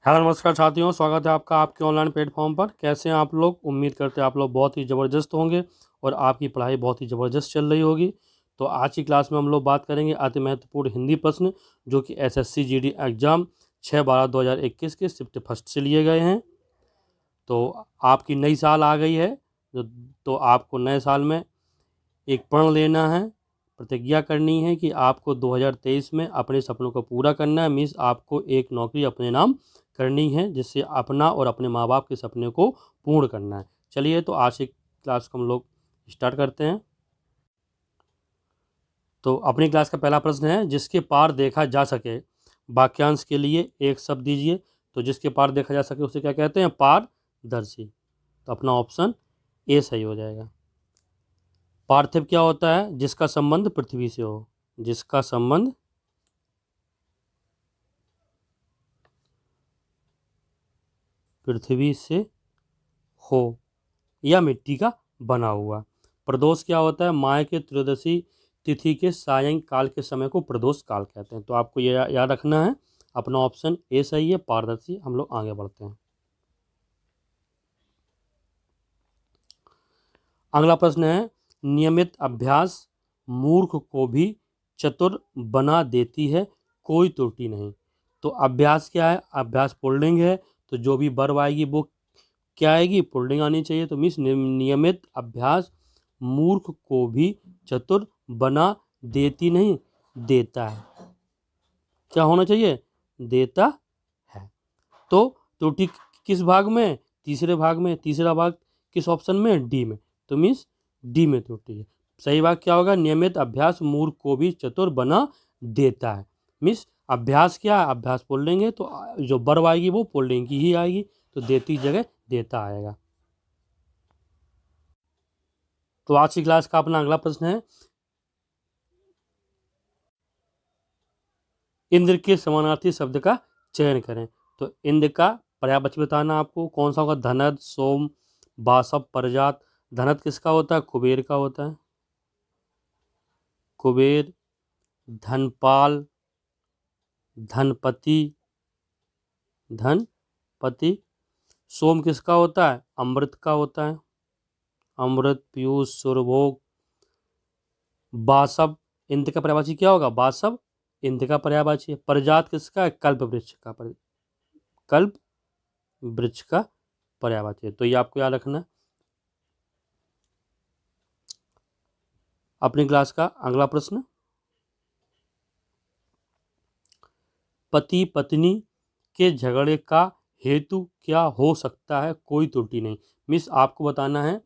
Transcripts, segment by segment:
Hello नमस्कार साथियों, स्वागत है आपका आपके ऑनलाइन प्लेटफॉर्म पर। कैसे हैं आप लोग? उम्मीद करते हैं आप लोग बहुत ही ज़बरदस्त होंगे और आपकी पढ़ाई बहुत ही ज़बरदस्त चल रही होगी। तो आज की क्लास में हम लोग बात करेंगे अति महत्वपूर्ण हिंदी प्रश्न जो कि एसएससी जीडी एग्ज़ाम 6/12/2021 के शिफ्ट फर्स्ट से लिए गए हैं। तो आपकी नई साल आ गई है, तो आपको नए साल में एक प्रण लेना है, प्रतिज्ञा करनी है कि आपको 2023 में अपने सपनों को पूरा करना है। मीन्स आपको एक नौकरी अपने नाम करनी है जिससे अपना और अपने माँ बाप के सपने को पूर्ण करना है। चलिए तो आज की क्लास को हम लोग स्टार्ट करते हैं। तो अपनी क्लास का पहला प्रश्न है, जिसके पार देखा जा सके। वाक्यांश के लिए एक शब्द दीजिए। तो जिसके पार देखा जा सके उसे क्या कहते हैं? पारदर्शी। तो अपना ऑप्शन ए सही हो जाएगा। पार्थिव क्या होता है? जिसका संबंध पृथ्वी से हो। जिसका संबंध पृथ्वी से हो या मिट्टी का बना हुआ। प्रदोष क्या होता है? माह के त्रयोदशी तिथि के सायंकाल के समय को प्रदोष काल कहते हैं। तो आपको ये याद रखना है। अपना ऑप्शन ए सही है, पारदर्शी। हम लोग आगे बढ़ते हैं। अगला प्रश्न है, नियमित अभ्यास मूर्ख को भी चतुर बना देती है, कोई त्रुटि नहीं। तो अभ्यास क्या है? अभ्यास पुल्लिंग है, तो जो भी वर्ब आएगी वो क्या आएगी? पुल्लिंग आनी चाहिए। तो मीन्स नियमित अभ्यास मूर्ख को भी चतुर बना देती नहीं, देता है। क्या होना चाहिए? देता है। तो त्रुटि किस भाग में? तीसरे भाग में। तीसरा भाग किस ऑप्शन में? डी में। तो मीन्स डी में त्रुटि है। सही भाग क्या होगा? नियमित अभ्यास मूर्ख को भी चतुर बना देता है। मीन्स अभ्यास क्या है? अभ्यास पुल्लिंग है, तो जो वर्ब आएगी वो पुल्लिंग की ही आएगी। तो देती जगह देता आएगा। तो आज की क्लास का अपना अगला प्रश्न है, इंद्र के समानार्थी शब्द का चयन करें। तो इंद्र का पर्यायवाची बताना आपको कौन सा होगा? धनद, सोम, बासव, परजात। धनद किसका होता है? कुबेर का होता है। कुबेर, धनपाल, धनपति, धनपति। सोम किसका होता है? अमृत का होता है। अमृत, पीयूष, सुरभोग। बासव, इंद्र का पर्यायवाची क्या होगा? बासव इंद्र का पर्यायवाची है। परजात किसका है? कल्प वृक्ष का कल्प वृक्ष का पर्यायवाची है। तो ये आपको याद रखना है। अपनी क्लास का अगला प्रश्न, पति पत्नी के झगड़े का हेतु क्या हो सकता है, कोई त्रुटि नहीं। मिस आपको बताना है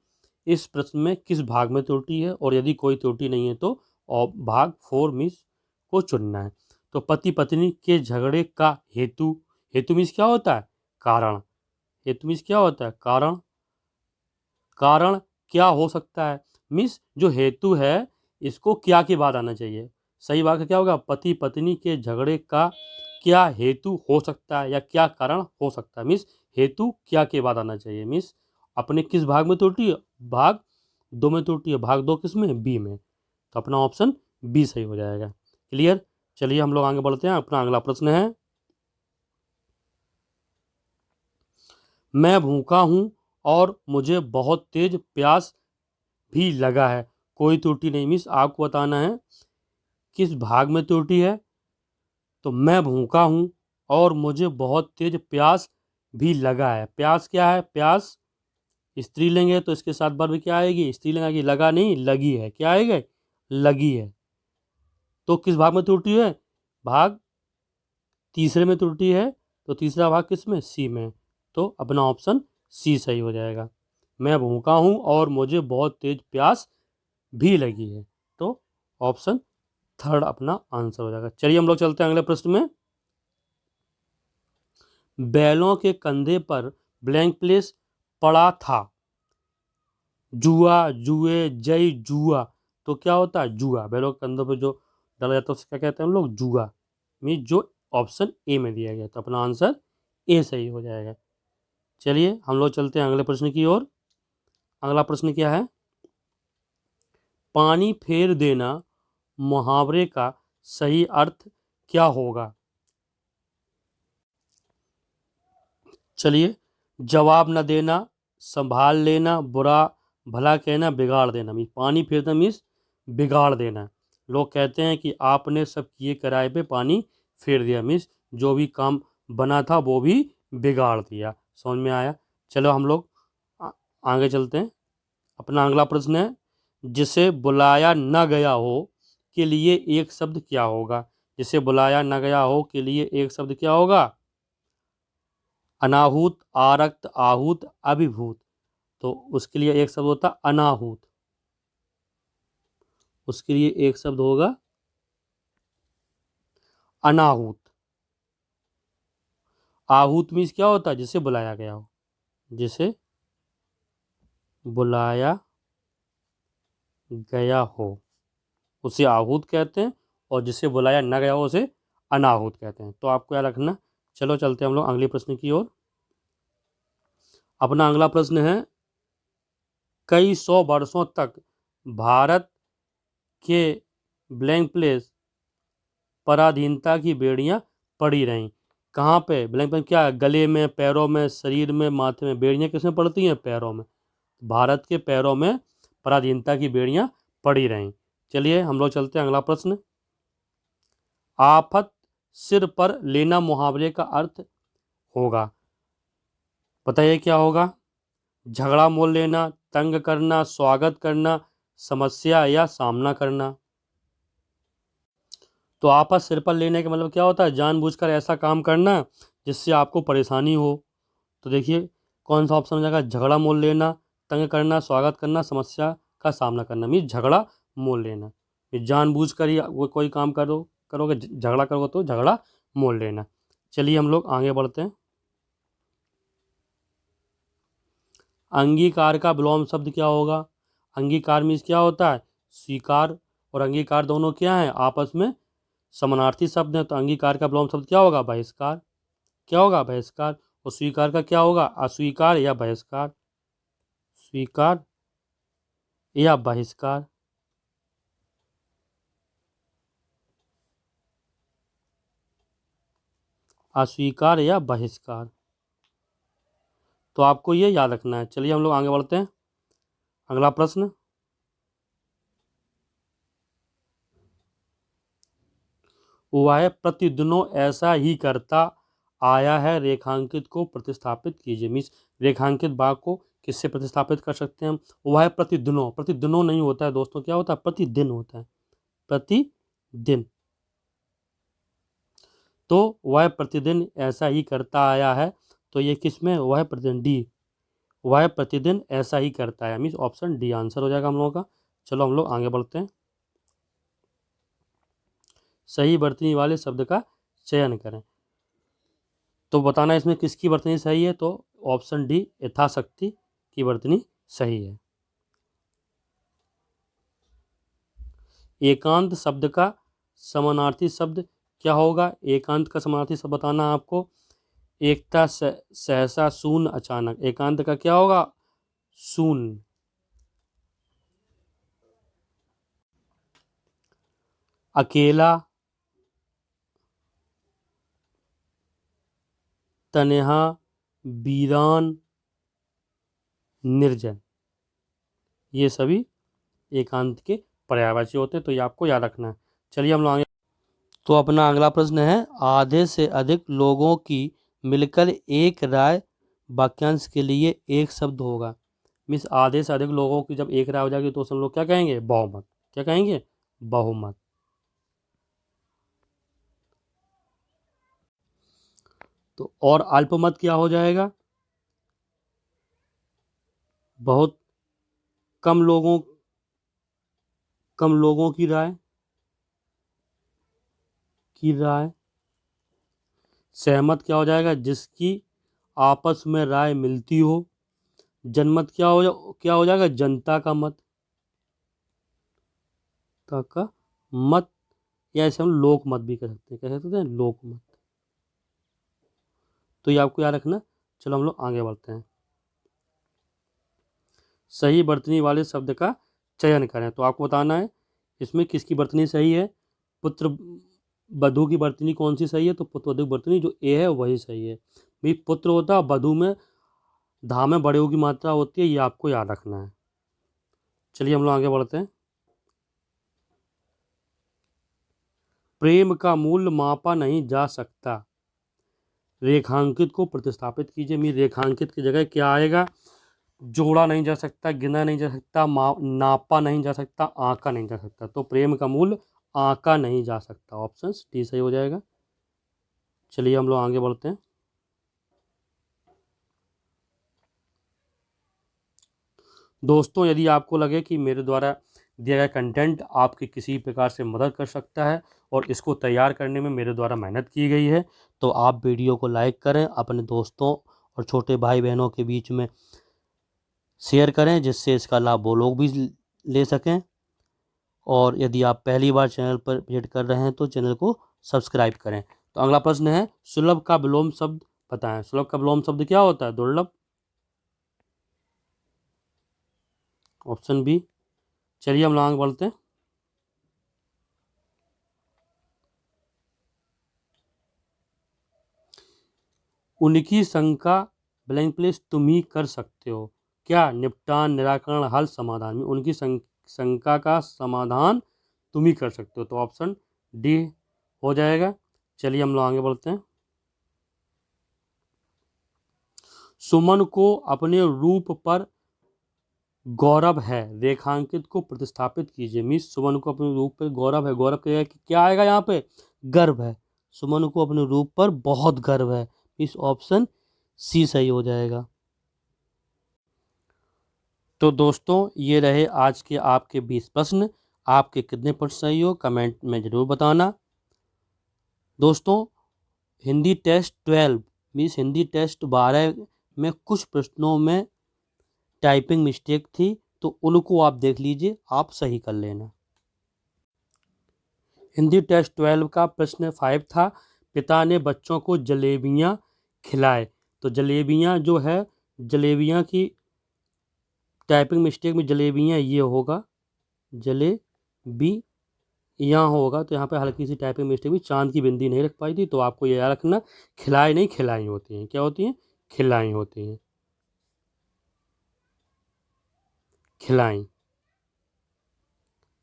इस प्रश्न में किस भाग में त्रुटि है, और यदि कोई त्रुटि नहीं है तो भाग 4 मिस को चुनना है। तो पति पत्नी के झगड़े का हेतु, हेतु मिस क्या होता है? कारण। हेतु मिस क्या होता है? कारण। कारण क्या हो सकता है? मिस जो हेतु है इसको क्या के बाद आना चाहिए। सही वाक्य क्या होगा? पति पत्नी के झगड़े का क्या हेतु हो सकता है या क्या कारण हो सकता है। मिस हेतु क्या के बाद आना चाहिए। मिस अपने किस भाग में त्रुटि है? भाग 2 में त्रुटि है। भाग 2 किस में? बी में। तो अपना ऑप्शन बी सही हो जाएगा। क्लियर? चलिए हम लोग आगे बढ़ते हैं। अपना अगला प्रश्न है, मैं भूखा हूं और मुझे बहुत तेज प्यास भी लगा है, कोई त्रुटि नहीं। मिस आपको बताना है किस भाग में त्रुटि है। तो मैं भूखा हूं और मुझे बहुत तेज प्यास भी लगा है। प्यास क्या है? प्यास स्त्रीलिंग है, तो इसके साथ वर्ब क्या आएगी? स्त्रीलिंग आएगी। लगा नहीं, लगी है। क्या आएगा? लगी है। तो किस भाग में त्रुटि है? भाग तीसरे में त्रुटि है। तो तीसरा भाग किस में? सी में। तो अपना ऑप्शन सी सही हो जाएगा। मैं भूखा हूं और मुझे बहुत तेज प्यास भी लगी है। तो ऑप्शन थर्ड अपना आंसर हो जाएगा। चलिए हम लोग चलते हैं अगले प्रश्न में। बैलों के कंधे पर ब्लैंक प्लेस पड़ा था। जुआ, जुए, जय, जुआ। तो क्या होता है? जुआ। बैलों के कंधों पर जो डाला जाता है उसे क्या कहते हैं हम लोग? जुआ। मीन जो ऑप्शन ए में दिया गया, तो अपना आंसर ए सही हो जाएगा। चलिए हम लोग चलते हैं अगले प्रश्न की ओर। अगला प्रश्न क्या है? पानी फेर देना मुहावरे का सही अर्थ क्या होगा? चलिए, जवाब न देना, संभाल लेना, बुरा भला कहना, बिगाड़ देना। मीन्स पानी फेरना मीन्स बिगाड़ देना। लोग कहते हैं कि आपने सब किए कराए पे पानी फेर दिया, मीन्स जो भी काम बना था वो भी बिगाड़ दिया। समझ में आया? चलो हम लोग आगे चलते हैं। अपना अगला प्रश्न है, जिसे बुलाया न गया हो के लिए एक शब्द क्या होगा? जिसे बुलाया न गया हो के लिए एक शब्द क्या होगा? अनाहूत, आरक्त, आहूत, अभिभूत। तो उसके लिए एक शब्द होता अनाहूत। उसके लिए एक शब्द होगा अनाहूत। आहूत मीन्स क्या होता है? जिसे बुलाया गया हो। जिसे बुलाया गया हो उसे आहूत कहते हैं, और जिसे बुलाया न गया हो उसे अनाहूत कहते हैं। तो आपको याद रखना। चलो चलते हैं हम लोग अगले प्रश्न की ओर। अपना अगला प्रश्न है, कई सौ वर्षों तक भारत के ब्लैंक प्लेस पराधीनता की बेड़ियां पड़ी रहीं। कहाँ पे? ब्लैंक प्लेस क्या है? गले में, पैरों में, शरीर में, माथे में। बेड़ियां किसमें पड़ती हैं? पैरों में। भारत के पैरों में पराधीनता की बेड़ियां पड़ी रहीं। चलिए हम लोग चलते हैं अगला प्रश्न। आफत सिर पर लेना मुहावरे का अर्थ होगा। बताइए क्या होगा? झगड़ा मोल लेना, तंग करना, स्वागत करना, समस्या या सामना करना। तो आफत सिर पर लेने का मतलब क्या होता है? जानबूझकर ऐसा काम करना जिससे आपको परेशानी हो। तो देखिए कौन सा ऑप्शन हो जाएगा? झगड़ा मोल लेना, तंग करना, स्वागत करना, समस्या का सामना करना। मीन्स झगड़ा मोल लेना। जानबूझकर ही वो कोई काम करोगे, झगड़ा करोगे तो झगड़ा मोल लेना। चलिए हम लोग आगे बढ़ते हैं। अंगीकार का विलोम शब्द क्या होगा? अंगीकार मीन्स क्या होता है? स्वीकार और अंगीकार दोनों क्या है? आपस में समानार्थी शब्द हैं। तो अंगीकार का विलोम शब्द क्या होगा? बहिष्कार। क्या होगा? बहिष्कार। और स्वीकार का क्या होगा? अस्वीकार या बहिष्कार। स्वीकार या बहिष्कार। अस्वीकार या बहिष्कार। तो आपको ये याद रखना है। चलिए हम लोग आगे बढ़ते हैं। अगला प्रश्न, वह प्रतिदिनों ऐसा ही करता आया है, रेखांकित को प्रतिस्थापित कीजिए। मीन्स रेखांकित भाग को किससे प्रतिस्थापित कर सकते हैं हम? वह प्रतिदिनों, प्रतिदिनों नहीं होता है दोस्तों, क्या होता है? प्रतिदिन होता है। प्रतिदिन। तो वह प्रतिदिन ऐसा ही करता आया है। तो ये किस में? वह प्रतिदिन, डी। वह प्रतिदिन ऐसा ही करता है, मीन्स ऑप्शन डी आंसर हो जाएगा हम लोगों का। चलो हम लोग आगे बढ़ते हैं। सही वर्तनी वाले शब्द का चयन करें। तो बताना इसमें किसकी वर्तनी सही है? तो ऑप्शन डी यथाशक्ति की वर्तनी सही है। एकांत शब्द का समानार्थी शब्द क्या होगा? एकांत का समानार्थी शब्द बताना आपको। एकता, सहसा, शून्य, अचानक। एकांत का क्या होगा? शून्य। अकेला, तन्हा, वीरान, निर्जन। ये सभी एकांत के पर्यायवाची होते हैं। तो ये आपको याद रखना है। चलिए हम लोग आगे। तो अपना अगला प्रश्न है, आधे से अधिक लोगों की मिलकर एक राय वाक्यांश के लिए एक शब्द होगा। मीन्स आधे से अधिक लोगों की जब एक राय हो जाएगी तो उसे हम लोग क्या कहेंगे? बहुमत। क्या कहेंगे? बहुमत। तो और अल्पमत क्या हो जाएगा? बहुत कम लोगों की राय। सहमत क्या हो जाएगा? जिसकी आपस में राय मिलती हो। जनमत क्या हो जाएगा? जनता का मत। का मत, या ऐसे हम लोक मत भी कह सकते हैं। कह सकते हैं लोक मत। तो ये आपको याद रखना। चलो हम लोग आगे बढ़ते हैं। सही वर्तनी वाले शब्द का चयन करें। तो आपको बताना है इसमें किसकी वर्तनी सही है। पुत्र वधु की वर्तनी कौन सी सही है, तो पुत्रवधु की वर्तनी जो ए है वही सही है। भाई पुत्र होता है, वधु में धा में बड़े की मात्रा होती है, ये आपको याद रखना है। चलिए हम लोग आगे बढ़ते हैं। प्रेम का मूल्य मापा नहीं जा सकता। रेखांकित को प्रतिस्थापित कीजिए। मैं रेखांकित की जगह क्या आएगा, जोड़ा नहीं जा सकता, गिना नहीं जा सकता, नापा नहीं जा सकता, आंका नहीं जा सकता। तो प्रेम का मूल्य आंका नहीं जा सकता, ऑप्शन डी सही हो जाएगा। चलिए हम लोग आगे बढ़ते हैं। दोस्तों यदि आपको लगे कि मेरे द्वारा दिया गया कंटेंट आपकी किसी प्रकार से मदद कर सकता है और इसको तैयार करने में मेरे द्वारा मेहनत की गई है, तो आप वीडियो को लाइक करें, अपने दोस्तों और छोटे भाई बहनों के बीच में शेयर करें, जिससे इसका लाभ वो लोग भी ले सकें। और यदि आप पहली बार चैनल पर विजिट कर रहे हैं तो चैनल को सब्सक्राइब करें। तो अगला प्रश्न है, सुलभ का विलोम शब्द बताएं। सुलभ का विलोम शब्द क्या होता है, दुर्लभ, ऑप्शन बी। चलिए हम लोग आगे बढ़ते हैं। उनकी शंका ब्लैंक प्लेस तुम ही कर सकते हो। क्या, निपटान, निराकरण, हल, समाधान में उनकी शंका का समाधान तुम ही कर सकते हो, तो ऑप्शन डी हो जाएगा। चलिए हम लोग आगे बढ़ते हैं। सुमन को अपने रूप पर गौरव है। रेखांकित को प्रतिस्थापित कीजिए। मिस सुमन को अपने रूप पर गौरव है, गौरव क्या आएगा यहाँ पे, गर्व है। सुमन को अपने रूप पर बहुत गर्व है, इस ऑप्शन सी सही हो जाएगा। तो दोस्तों ये रहे आज के आपके 20 प्रश्न। आपके कितने प्रश्न सही हो कमेंट में ज़रूर बताना। दोस्तों Hindi test 12 means Hindi test 12 में कुछ प्रश्नों में टाइपिंग मिस्टेक थी, तो उनको आप देख लीजिए, आप सही कर लेना। हिंदी टेस्ट 12 का प्रश्न 5 था, पिता ने बच्चों को जलेबियां खिलाए। तो जलेबियां जो है, जलेबियां की टाइपिंग मिस्टेक में जलेबियां ये होगा, जलेबी यहाँ होगा, तो यहाँ पे हल्की सी टाइपिंग मिस्टेक भी, चांद की बिंदी नहीं रख पाई थी, तो आपको ये याद रखना, खिलाए नहीं खिलाई होती हैं। क्या होती हैं, खिलाई होती हैं, खिलाई।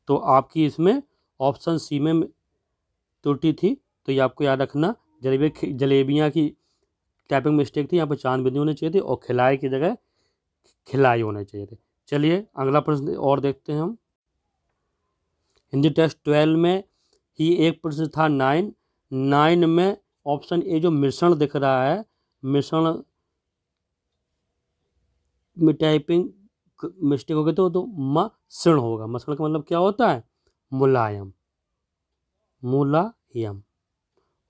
तो आपकी इसमें ऑप्शन सी में त्रुटि थी, तो ये आपको याद रखना, जलेबियाँ की टाइपिंग मिस्टेक थी, यहाँ पर चांद बिंदी होने चाहिए थी और खिलाए की जगह खिलाई होने चाहिए थे। चलिए अगला प्रश्न और देखते हैं हम। हिंदी टेस्ट 12 में ही एक प्रश्न था 9 में ऑप्शन ए जो मिश्रण दिख रहा है, मिश्रण में टाइपिंग मिस्टेक हो गई तो मसृण होगा। मसृण का मतलब क्या होता है, मुलायम, मुलायम।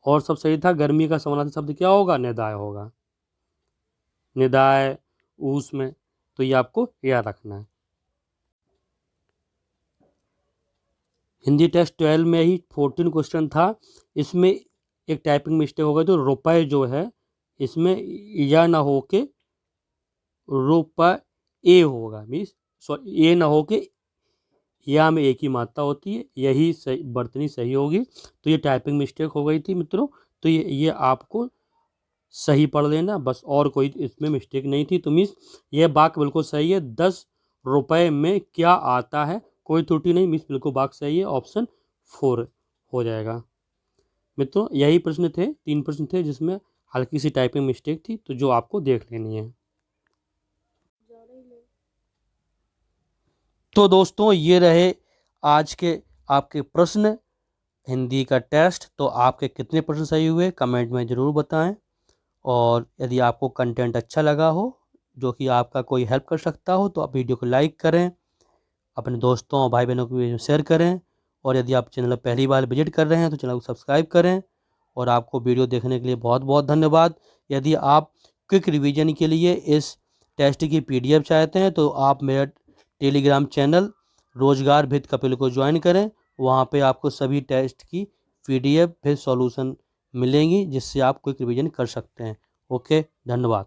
और सब सही था, गर्मी का समानार्थी शब्द क्या होगा, निदाय होगा, निदाय ऊस में, तो ये आपको याद रखना है। हिंदी टेस्ट 12 में ही 14 क्वेश्चन था, इसमें एक टाइपिंग मिस्टेक हो गई, तो रुपए जो है इसमें या ना हो के रुपए होगा, मीन्स ए ना हो के या में एक ही मात्रा होती है, यही सही वर्तनी सही होगी। तो ये टाइपिंग मिस्टेक हो गई थी मित्रों, तो ये आपको सही पढ़ लेना बस, और कोई इसमें मिस्टेक नहीं थी। तो मीन्स ये वाक्य बिल्कुल सही है, 10 रुपए में क्या आता है, कोई त्रुटि नहीं, मीन्स बिल्कुल वाक्य सही है, ऑप्शन 4 हो जाएगा। मित्रों यही प्रश्न थे, 3 प्रश्न थे जिसमें हल्की सी टाइपिंग मिस्टेक थी, तो जो आपको देख लेनी है। तो दोस्तों ये रहे आज के आपके प्रश्न, हिंदी का टेस्ट। तो आपके कितने प्रश्न सही हुए कमेंट में ज़रूर बताएं, और यदि आपको कंटेंट अच्छा लगा हो, जो कि आपका कोई हेल्प कर सकता हो, तो आप वीडियो को लाइक करें, अपने दोस्तों और भाई बहनों को शेयर करें, और यदि आप चैनल पहली बार विजिट कर रहे हैं तो चैनल को सब्सक्राइब करें। और आपको वीडियो देखने के लिए बहुत बहुत धन्यवाद। यदि आप क्विक रिवीजन के लिए इस टेस्ट की PDF चाहते हैं तो आप मेरा टेलीग्राम चैनल रोजगार भित कपिल को ज्वाइन करें, वहाँ पे आपको सभी टेस्ट की PDF फिर सॉल्यूशन मिलेंगी, जिससे आप क्विक रिवीजन कर सकते हैं। ओके, धन्यवाद।